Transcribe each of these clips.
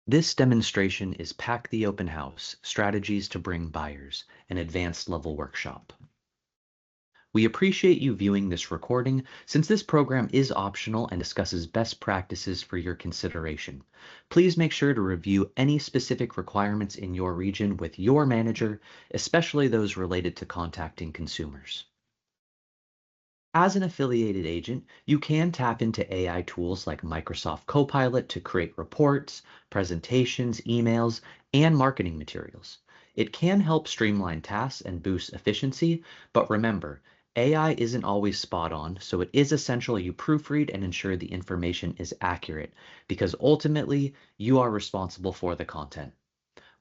This demonstration is Pack the Open House, Strategies to Bring Buyers, an advanced level workshop. We appreciate you viewing this recording since this program is optional and discusses best practices for your consideration. Please make sure to review any specific requirements in your region with your manager, especially those related to contacting consumers. As an affiliated agent, you can tap into AI tools like Microsoft Copilot to create reports, presentations, emails, and marketing materials. It can help streamline tasks and boost efficiency, but remember, AI isn't always spot on, so it is essential you proofread and ensure the information is accurate, because ultimately, you are responsible for the content.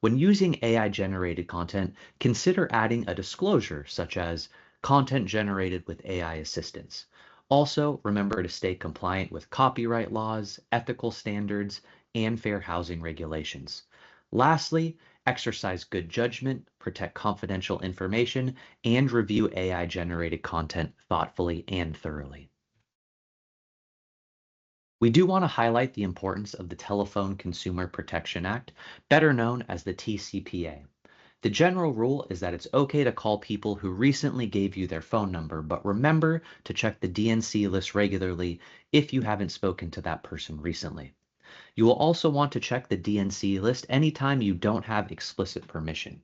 When using AI-generated content, consider adding a disclosure such as content generated with AI assistance. Also, remember to stay compliant with copyright laws, ethical standards, and fair housing regulations. Lastly, exercise good judgment, protect confidential information, and review AI-generated content thoughtfully and thoroughly. We do want to highlight the importance of the Telephone Consumer Protection Act, better known as the TCPA. The general rule is that it's okay to call people who recently gave you their phone number, but remember to check the DNC list regularly if you haven't spoken to that person recently. You will also want to check the DNC list anytime you don't have explicit permission.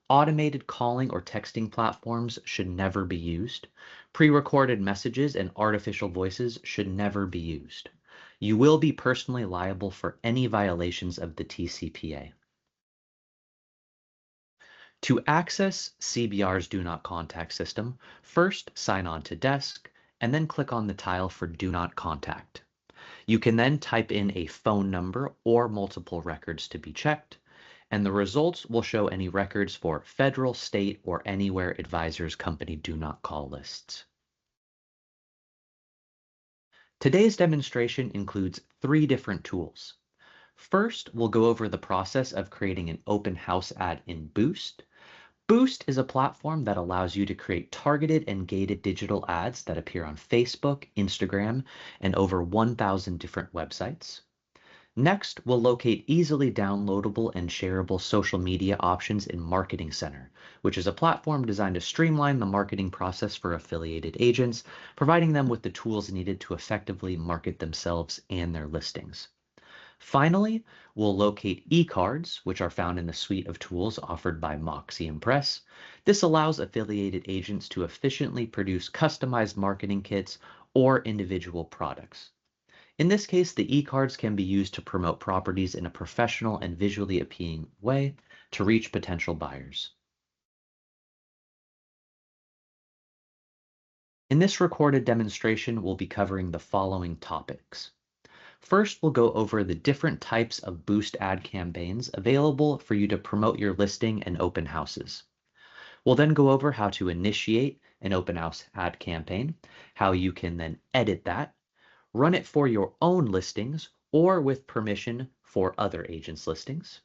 Automated calling or texting platforms should never be used. Pre-recorded messages and artificial voices should never be used. You will be personally liable for any violations of the TCPA. To access CBR's Do Not Contact system, first sign on to Desk and then click on the tile for Do Not Contact. You can then type in a phone number or multiple records to be checked, and the results will show any records for federal, state, or anywhere advisors company do not call lists. Today's demonstration includes 3 different tools. First, we'll go over the process of creating an open house ad in Boost. Boost is a platform that allows you to create targeted and gated digital ads that appear on Facebook, Instagram, and over 1,000 different websites. Next, we'll locate easily downloadable and shareable social media options in Marketing Center, which is a platform designed to streamline the marketing process for affiliated agents, providing them with the tools needed to effectively market themselves and their listings. Finally, we'll locate e-cards, which are found in the suite of tools offered by Moxy and Press. This allows affiliated agents to efficiently produce customized marketing kits or individual products. In this case, the e-cards can be used to promote properties in a professional and visually appealing way to reach potential buyers. In this recorded demonstration, we'll be covering the following topics. First, we'll go over the different types of Boost ad campaigns available for you to promote your listing and open houses. We'll then go over how to initiate an open house ad campaign, how you can then edit that, run it for your own listings or with permission for other agents' listings.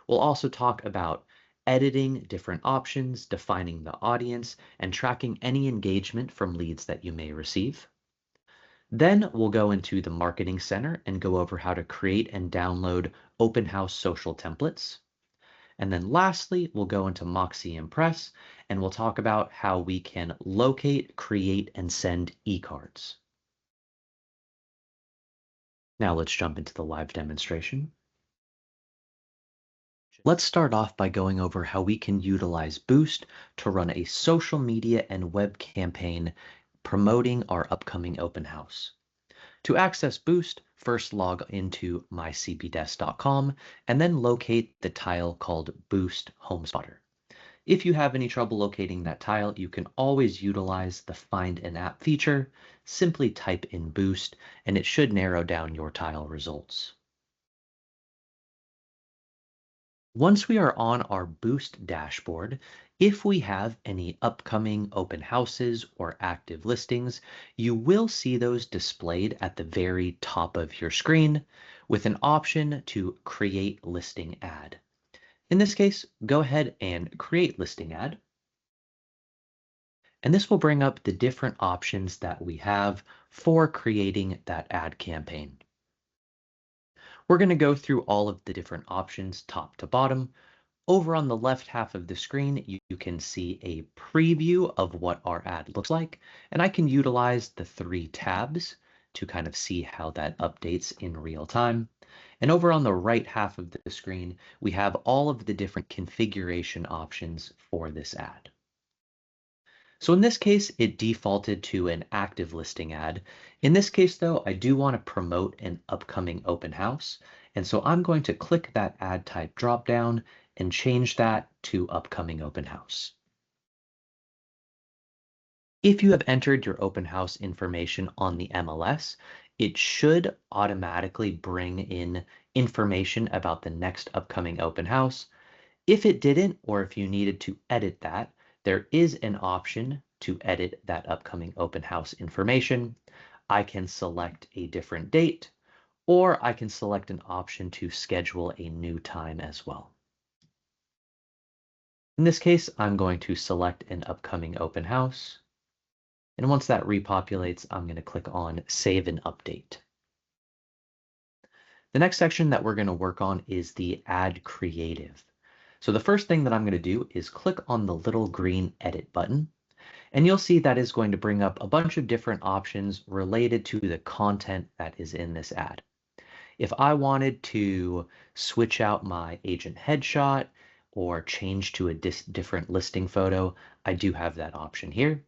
We'll also talk about editing different options, defining the audience, and tracking any engagement from leads that you may receive. Then we'll go into the Marketing Center and go over how to create and download open house social templates. And then lastly, we'll go into Moxy and Press, and we'll talk about how we can locate, create, and send e-cards. Now let's jump into the live demonstration. Let's start off by going over how we can utilize Boost to run a social media and web campaign promoting our upcoming open house. To access Boost, first log into mycbdesk.com and then locate the tile called Boost HomeSpotter. If you have any trouble locating that tile, you can always utilize the Find an App feature. Simply type in Boost, and it should narrow down your tile results. Once we are on our Boost dashboard, if we have any upcoming open houses or active listings, you will see those displayed at the very top of your screen with an option to create listing ad. In this case, go ahead and create listing ad. And this will bring up the different options that we have for creating that ad campaign. We're going to go through all of the different options top to bottom. Over on the left half of the screen, you can see a preview of what our ad looks like, and I can utilize the 3 tabs to kind of see how that updates in real time. And over on the right half of the screen, we have all of the different configuration options for this ad. So in this case, it defaulted to an active listing ad. In this case, though, I do want to promote an upcoming open house. And so I'm going to click that ad type dropdown and change that to upcoming open house. If you have entered your open house information on the MLS, it should automatically bring in information about the next upcoming open house. If it didn't, or if you needed to edit that, there is an option to edit that upcoming open house information. I can select a different date, or I can select an option to schedule a new time as well. In this case, I'm going to select an upcoming open house. And once that repopulates, I'm going to click on Save and Update. The next section that we're going to work on is the Ad Creative. So the first thing that I'm going to do is click on the little green Edit button, and you'll see that is going to bring up a bunch of different options related to the content that is in this ad. If I wanted to switch out my agent headshot or change to a different listing photo, I do have that option here.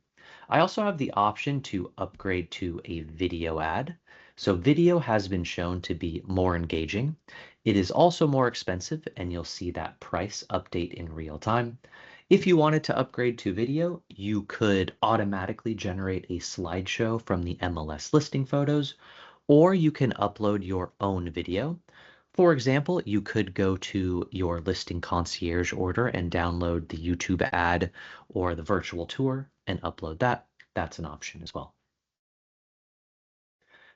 I also have the option to upgrade to a video ad. So video has been shown to be more engaging. It is also more expensive, and you'll see that price update in real time. If you wanted to upgrade to video, you could automatically generate a slideshow from the MLS listing photos, or you can upload your own video. For example, you could go to your listing concierge order and download the YouTube ad or the virtual tour and upload that. That's an option as well.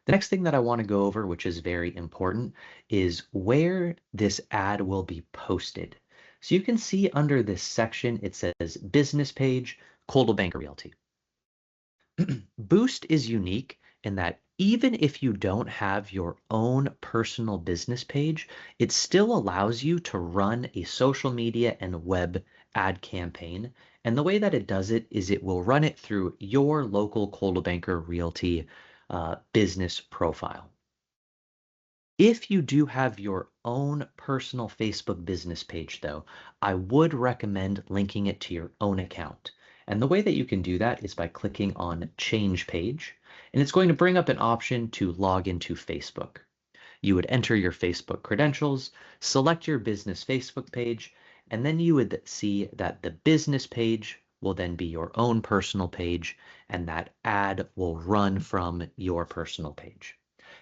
The next thing that I want to go over, which is very important, is where this ad will be posted. So you can see under this section, it says business page, Coldwell Banker Realty. Boost is unique in that even if you don't have your own personal business page, it still allows you to run a social media and web ad campaign. And the way that it does it is it will run it through your local Coldwell Banker Realty business profile. If you do have your own personal Facebook business page, though, I would recommend linking it to your own account. And the way that you can do that is by clicking on Change Page, and it's going to bring up an option to log into Facebook. You would enter your Facebook credentials, select your business Facebook page, and then you would see that the business page will then be your own personal page, and that ad will run from your personal page.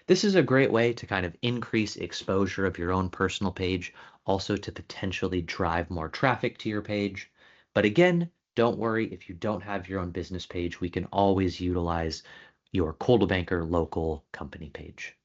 This is a great way to kind of increase exposure of your own personal page, also to potentially drive more traffic to your page. But again, don't worry if you don't have your own business page, we can always utilize your Coldwell Banker local company page.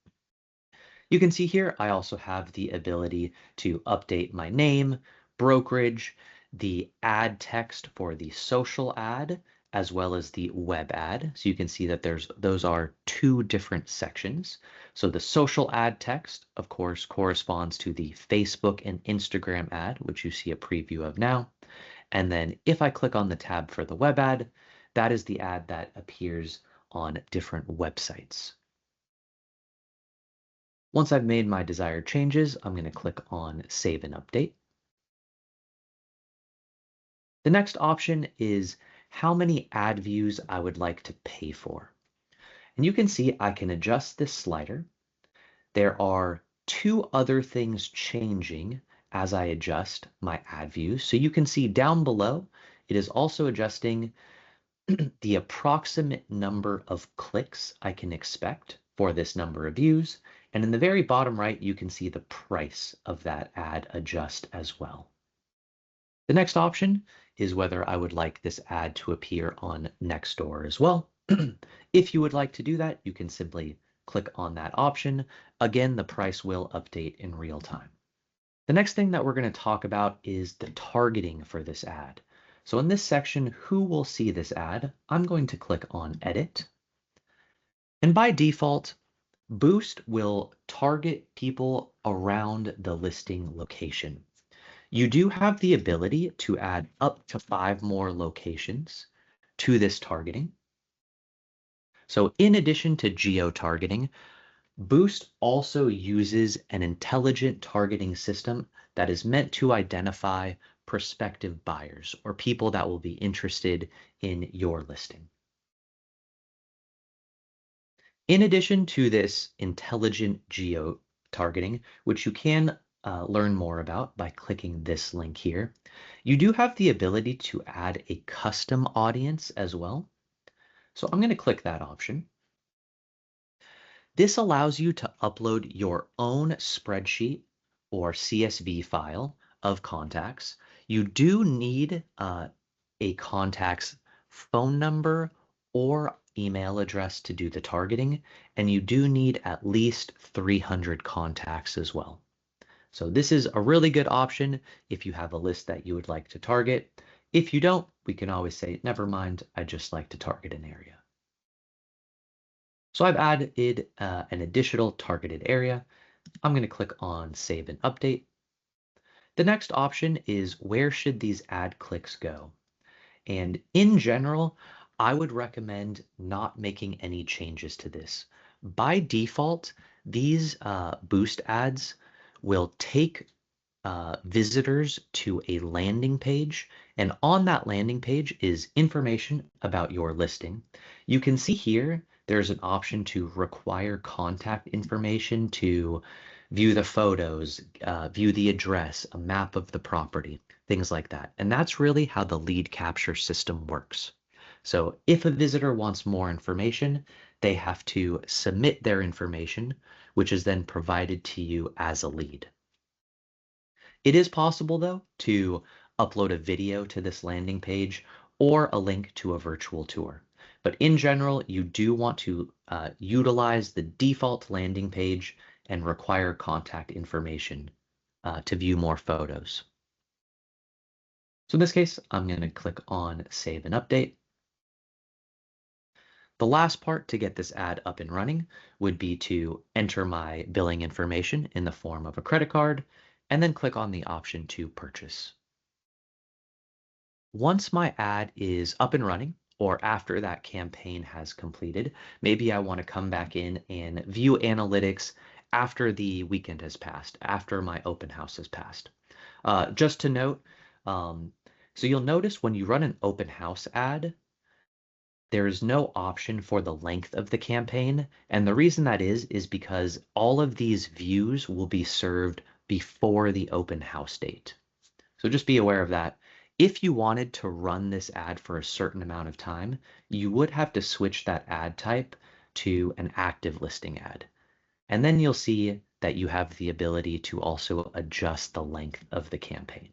You can see here, I also have the ability to update my name, brokerage, the ad text for the social ad, as well as the web ad. So you can see that those are 2 different sections. So the social ad text, of course, corresponds to the Facebook and Instagram ad, which you see a preview of now. And then if I click on the tab for the web ad, that is the ad that appears on different websites. Once I've made my desired changes, I'm going to click on Save and Update. The next option is how many ad views I would like to pay for. And you can see I can adjust this slider. There are 2 other things changing as I adjust my ad views. So you can see down below, it is also adjusting the approximate number of clicks I can expect for this number of views. And in the very bottom right, you can see the price of that ad adjust as well. The next option is whether I would like this ad to appear on Nextdoor as well. If you would like to do that, you can simply click on that option. Again, the price will update in real time. The next thing that we're going to talk about is the targeting for this ad. So in this section, who will see this ad? I'm going to click on Edit. And by default, Boost will target people around the listing location. You do have the ability to add up to 5 more locations to this targeting. So in addition to geo-targeting, Boost also uses an intelligent targeting system that is meant to identify prospective buyers or people that will be interested in your listing. In addition to this intelligent geo targeting, which you can learn more about by clicking this link here, you do have the ability to add a custom audience as well. So I'm going to click that option. This allows you to upload your own spreadsheet or CSV file of contacts. You do need a contact's phone number or email address to do the targeting, and you do need at least 300 contacts as well. So this is a really good option if you have a list that you would like to target. If you don't, we can always say, never mind, I just like to target an area. So I've added an additional targeted area. I'm going to click on Save and Update. The next option is where should these ad clicks go? And in general, I would recommend not making any changes to this. By default, these boost ads will take visitors to a landing page, and on that landing page is information about your listing. You can see here there's an option to require contact information to view the photos, view the address, a map of the property, things like that. And that's really how the lead capture system works. So if a visitor wants more information, they have to submit their information, which is then provided to you as a lead. It is possible, though, to upload a video to this landing page or a link to a virtual tour. But in general, you do want to utilize the default landing page and require contact information to view more photos. So in this case, I'm going to click on Save and Update. The last part to get this ad up and running would be to enter my billing information in the form of a credit card, and then click on the option to purchase. Once my ad is up and running, or after that campaign has completed, maybe I want to come back in and view analytics after the weekend has passed, after my open house has passed. Just to note, so you'll notice when you run an open house ad, there is no option for the length of the campaign. And the reason that is because all of these views will be served before the open house date. So just be aware of that. If you wanted to run this ad for a certain amount of time, you would have to switch that ad type to an active listing ad. And then you'll see that you have the ability to also adjust the length of the campaign.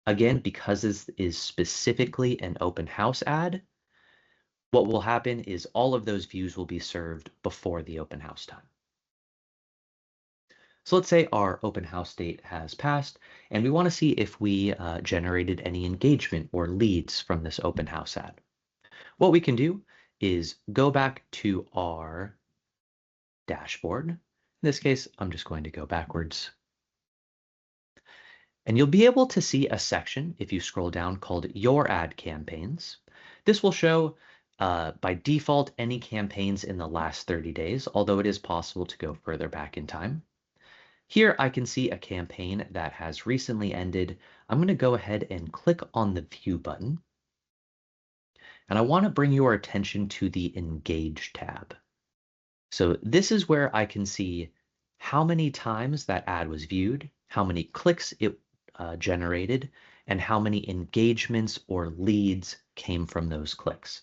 Again, because this is specifically an open house ad, what will happen is all of those views will be served before the open house time. So let's say our open house date has passed, and we want to see if we generated any engagement or leads from this open house ad. What we can do is go back to our dashboard. In this case, I'm just going to go backwards. And you'll be able to see a section, if you scroll down, called Your Ad Campaigns. This will show by default any campaigns in the last 30 days, although it is possible to go further back in time. Here I can see a campaign that has recently ended. I'm going to go ahead and click on the View button. And I want to bring your attention to the Engage tab. So this is where I can see how many times that ad was viewed, how many clicks it generated, and how many engagements or leads came from those clicks.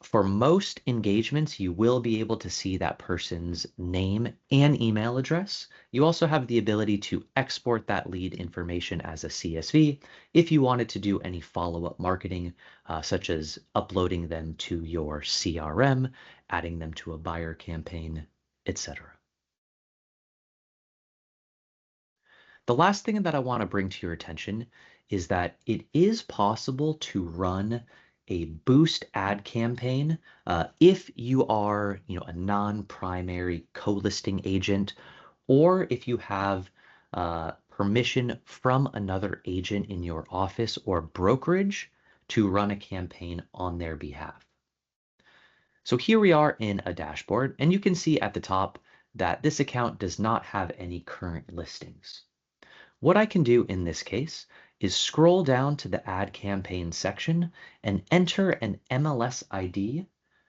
For most engagements, you will be able to see that person's name and email address. You also have the ability to export that lead information as a CSV if you wanted to do any follow-up marketing, such as uploading them to your CRM, adding them to a buyer campaign, etc. The last thing that I want to bring to your attention is that it is possible to run a boost ad campaign, if you are, a non-primary co-listing agent, or if you have permission from another agent in your office or brokerage to run a campaign on their behalf. So here we are in a dashboard, and you can see at the top that this account does not have any current listings. What I can do in this case is scroll down to the ad campaign section and enter an MLS ID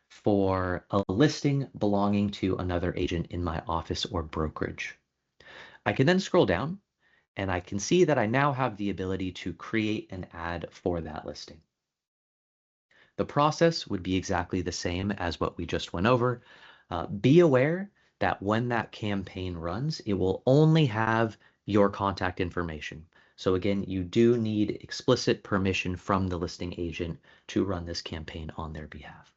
for a listing belonging to another agent in my office or brokerage. I can then scroll down and I can see that I now have the ability to create an ad for that listing. The process would be exactly the same as what we just went over. Be aware that when that campaign runs, it will only have your contact information. So again, you do need explicit permission from the listing agent to run this campaign on their behalf.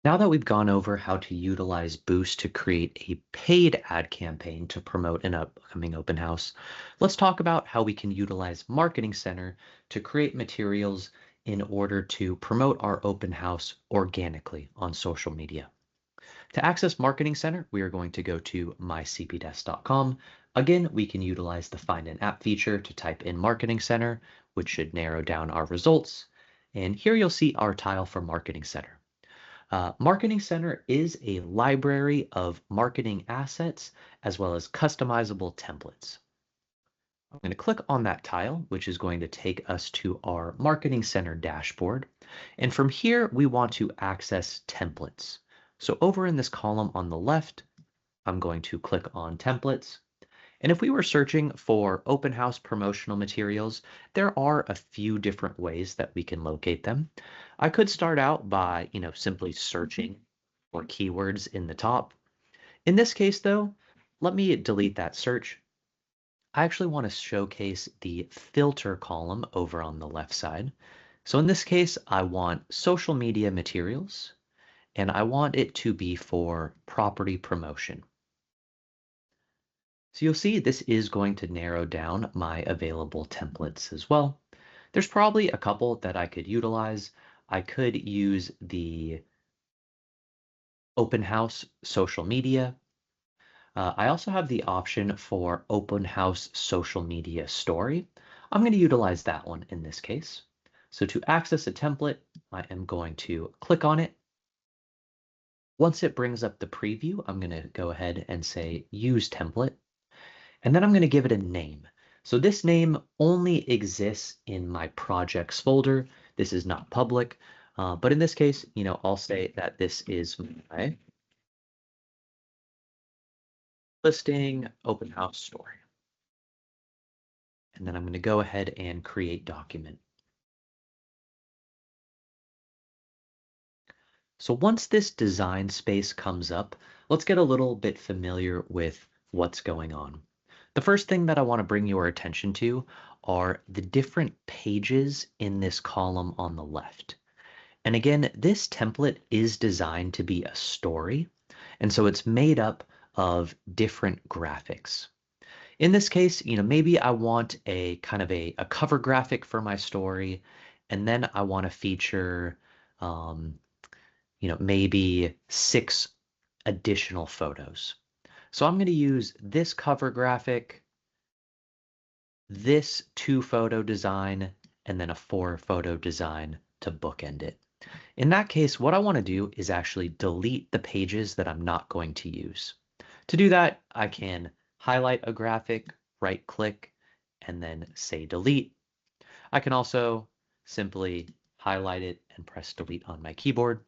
Now that we've gone over how to utilize Boost to create a paid ad campaign to promote an upcoming open house, let's talk about how we can utilize Marketing Center to create materials in order to promote our open house organically on social media. To access Marketing Center, we are going to go to mycpdesk.com. Again, we can utilize the Find an App feature to type in Marketing Center, which should narrow down our results. And here you'll see our tile for Marketing Center. Marketing Center is a library of marketing assets as well as customizable templates. I'm going to click on that tile, which is going to take us to our Marketing Center dashboard. And from here, we want to access templates. So over in this column on the left, I'm going to click on templates. And if we were searching for open house promotional materials, there are a few different ways that we can locate them. I could start out by, simply searching for keywords in the top. In this case, though, let me delete that search. I actually want to showcase the filter column over on the left side. So in this case, I want social media materials, and I want it to be for property promotion. So you'll see this is going to narrow down my available templates as well. There's probably a couple that I could utilize. I could use the open house social media. I also have the option for open house social media story. I'm going to utilize that one in this case. So to access a template, I am going to click on it. Once it brings up the preview, I'm going to go ahead and say use template. And then I'm going to give it a name. So this name only exists in my projects folder. This is not public, but in this case, I'll say that this is my listing open house story. And then I'm going to go ahead and create document. So once this design space comes up, let's get a little bit familiar with what's going on. The first thing that I want to bring your attention to are the different pages in this column on the left. And again, this template is designed to be a story, and so it's made up of different graphics. In this case, maybe I want a kind of a cover graphic for my story, and then I want to feature, maybe 6 additional photos. So I'm going to use this cover graphic, this 2-photo design, and then a 4-photo design to bookend it. In that case, what I want to do is actually delete the pages that I'm not going to use. To do that, I can highlight a graphic, right-click, and then say delete. I can also simply highlight it and press delete on my keyboard.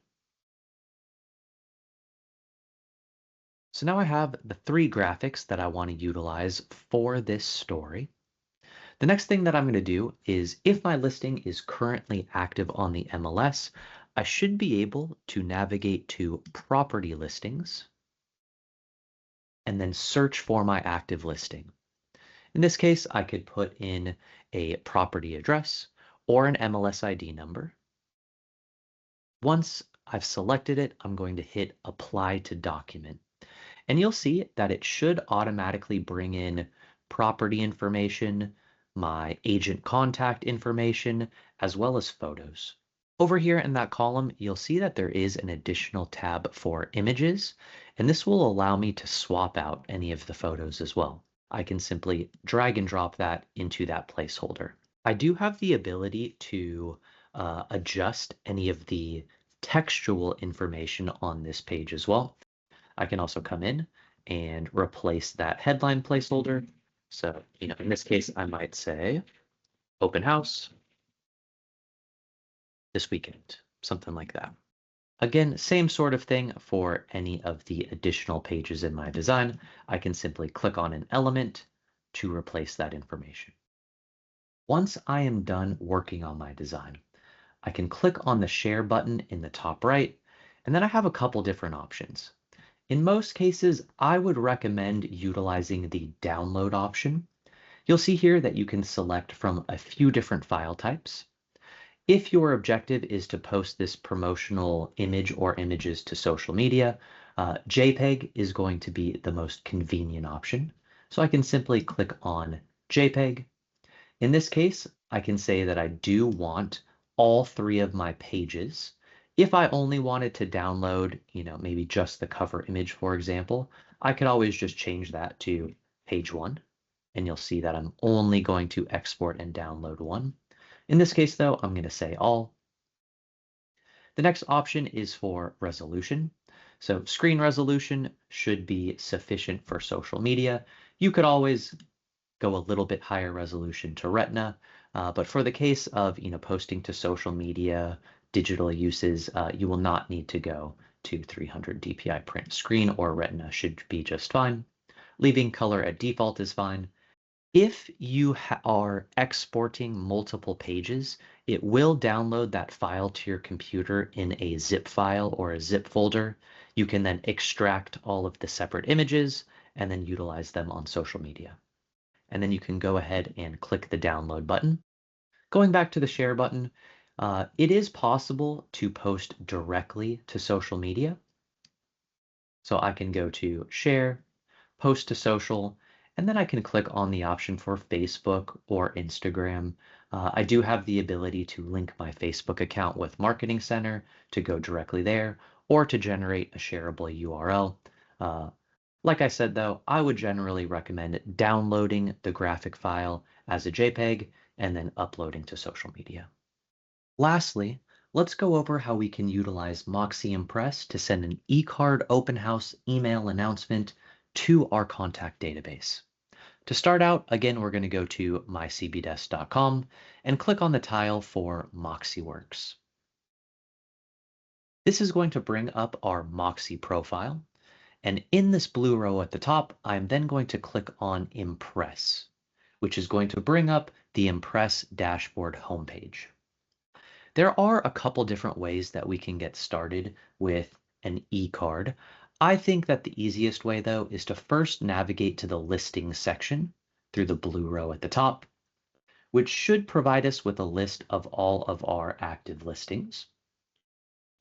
So now I have the 3 graphics that I want to utilize for this story. The next thing that I'm going to do is if my listing is currently active on the MLS, I should be able to navigate to property listings and then search for my active listing. In this case, I could put in a property address or an MLS ID number. Once I've selected it, I'm going to hit apply to document. And you'll see that it should automatically bring in property information, my agent contact information, as well as photos. Over here in that column, you'll see that there is an additional tab for images, and this will allow me to swap out any of the photos as well. I can simply drag and drop that into that placeholder. I do have the ability to adjust any of the textual information on this page as well. I can also come in and replace that headline placeholder. So, in this case, I might say open house this weekend, something like that. Again, same sort of thing for any of the additional pages in my design. I can simply click on an element to replace that information. Once I am done working on my design, I can click on the share button in the top right, and then I have a couple different options. In most cases, I would recommend utilizing the download option. You'll see here that you can select from a few different file types. If your objective is to post this promotional image or images to social media, JPEG is going to be the most convenient option. So I can simply click on JPEG. In this case, I can say that I do want all three of my pages. If I only wanted to download, maybe just the cover image, for example, I could always just change that to page one, and you'll see that I'm only going to export and download one. In this case, though, I'm going to say all. The next option is for resolution. So screen resolution should be sufficient for social media. You could always go a little bit higher resolution to Retina, but for the case of posting to social media, digital uses, you will not need to go to 300 dpi print. Screen or Retina should be just fine. Leaving color at default is fine. If you are exporting multiple pages, it will download that file to your computer in a zip file or a zip folder. You can then extract all of the separate images and then utilize them on social media. And then you can go ahead and click the download button. Going back to the share button, it is possible to post directly to social media. So I can go to share, post to social, and then I can click on the option for Facebook or Instagram. I do have the ability to link my Facebook account with Marketing Center to go directly there or to generate a shareable URL. Like I said, though, I would generally recommend downloading the graphic file as a JPEG and then uploading to social media. Lastly, let's go over how we can utilize Moxy Impress to send an eCard open house email announcement to our contact database. To start out, again, we're going to go to mycbdesk.com and click on the tile for MoxyWorks. This is going to bring up our Moxy profile. And in this blue row at the top, I'm then going to click on Impress, which is going to bring up the Impress dashboard homepage. There are a couple different ways that we can get started with an e-card. I think that the easiest way, though, is to first navigate to the listings section through the blue row at the top, which should provide us with a list of all of our active listings.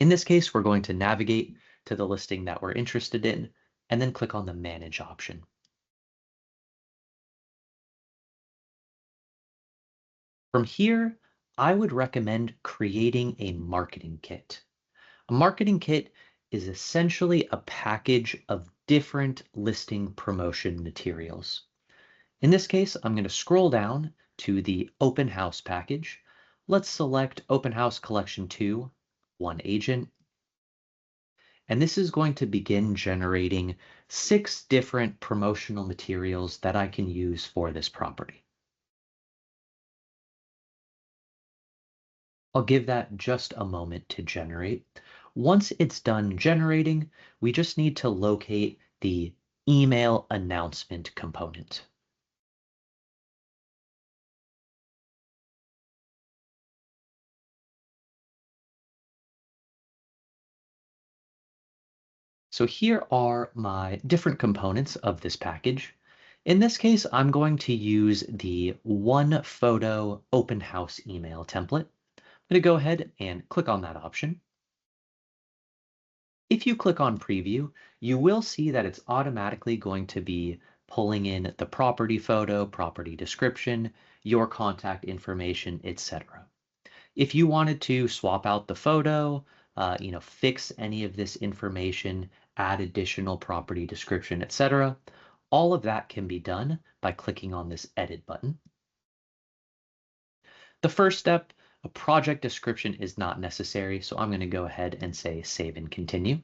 In this case, we're going to navigate to the listing that we're interested in and then click on the Manage option. From here, I would recommend creating a marketing kit. A marketing kit is essentially a package of different listing promotion materials. In this case, I'm going to scroll down to the Open House package. Let's select Open House Collection 2, One Agent. And this is going to begin generating 6 different promotional materials that I can use for this property. I'll give that just a moment to generate. Once it's done generating, we just need to locate the email announcement component. So here are my different components of this package. In this case, I'm going to use the one photo open house email template. I'm going to go ahead and click on that option. If you click on preview, you will see that it's automatically going to be pulling in the property photo, property description, your contact information, etc. If you wanted to swap out the photo, fix any of this information, add additional property description, etc., all of that can be done by clicking on this edit button. The first step, a project description is not necessary, so I'm going to go ahead and say save and continue.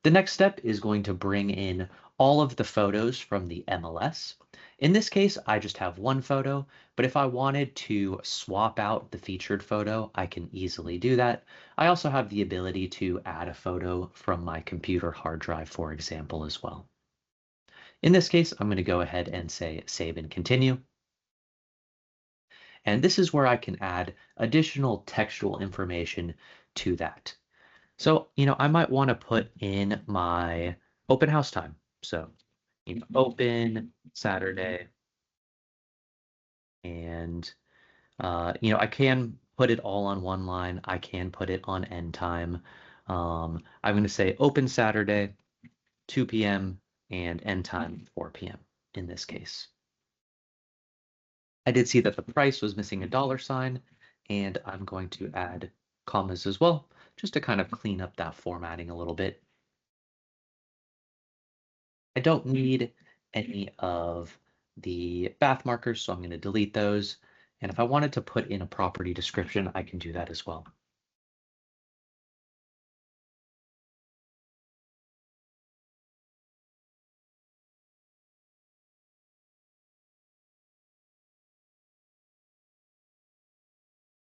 The next step is going to bring in all of the photos from the MLS. In this case, I just have one photo, but if I wanted to swap out the featured photo, I can easily do that. I also have the ability to add a photo from my computer hard drive, for example, as well. In this case, I'm going to go ahead and say save and continue. And this is where I can add additional textual information to that. So, I might want to put in my open house time. So, open Saturday, and I can put it all on one line. I can put it on end time. I'm going to say open Saturday, 2 p.m. and end time 4 p.m. in this case. I did see that the price was missing a dollar sign, and I'm going to add commas as well, just to kind of clean up that formatting a little bit. I don't need any of the bath markers, so I'm going to delete those. And if I wanted to put in a property description, I can do that as well.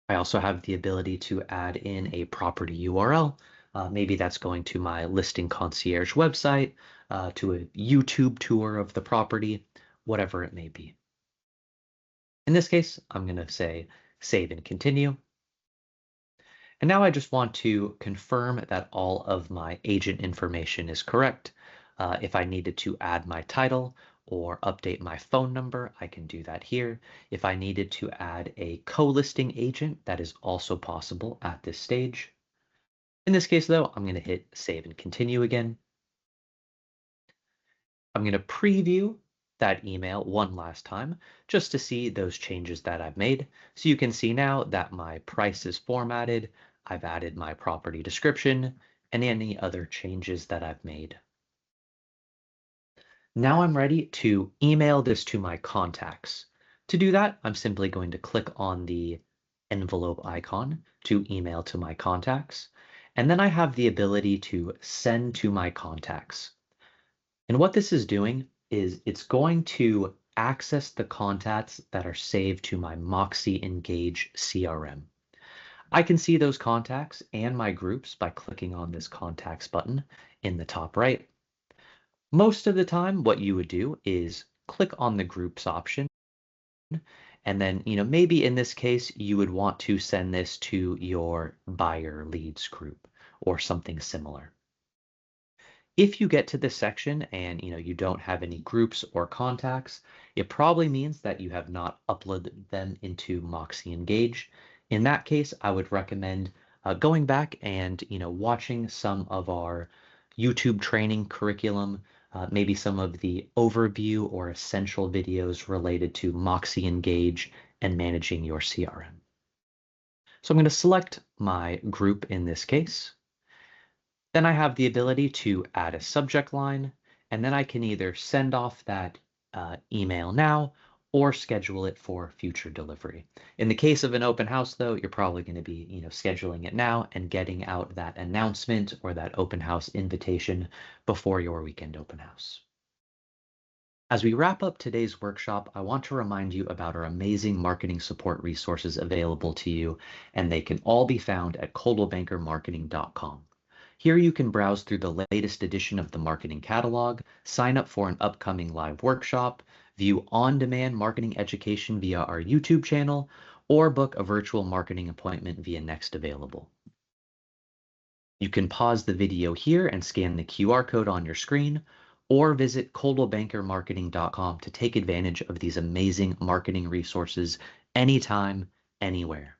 I also have the ability to add in a property URL. Maybe that's going to my listing concierge website, to a YouTube tour of the property, whatever it may be. In this case, I'm going to say save and continue. And now I just want to confirm that all of my agent information is correct. If I needed to add my title or update my phone number, I can do that here. If I needed to add a co-listing agent, that is also possible at this stage. In this case, though, I'm going to hit save and continue again. I'm going to preview that email one last time just to see those changes that I've made. So you can see now that my price is formatted, I've added my property description, and any other changes that I've made. Now I'm ready to email this to my contacts. To do that, I'm simply going to click on the envelope icon to email to my contacts, and then I have the ability to send to my contacts. And what this is doing is it's going to access the contacts that are saved to my Moxy Engage CRM. I can see those contacts and my groups by clicking on this contacts button in the top right. Most of the time, what you would do is click on the groups option. And then, maybe in this case, you would want to send this to your buyer leads group or something similar. If you get to this section and you don't have any groups or contacts, it probably means that you have not uploaded them into Moxy Engage. In that case, I would recommend going back and watching some of our YouTube training curriculum, maybe some of the overview or essential videos related to Moxy Engage and managing your CRM. So I'm going to select my group in this case. Then I have the ability to add a subject line, and then I can either send off that email now or schedule it for future delivery. In the case of an open house, though, you're probably going to be, scheduling it now and getting out that announcement or that open house invitation before your weekend open house. As we wrap up today's workshop, I want to remind you about our amazing marketing support resources available to you, and they can all be found at coldwellbankermarketing.com. Here you can browse through the latest edition of the marketing catalog, sign up for an upcoming live workshop, view on-demand marketing education via our YouTube channel, or book a virtual marketing appointment via Next Available. You can pause the video here and scan the QR code on your screen, or visit coldwellbankermarketing.com to take advantage of these amazing marketing resources anytime, anywhere.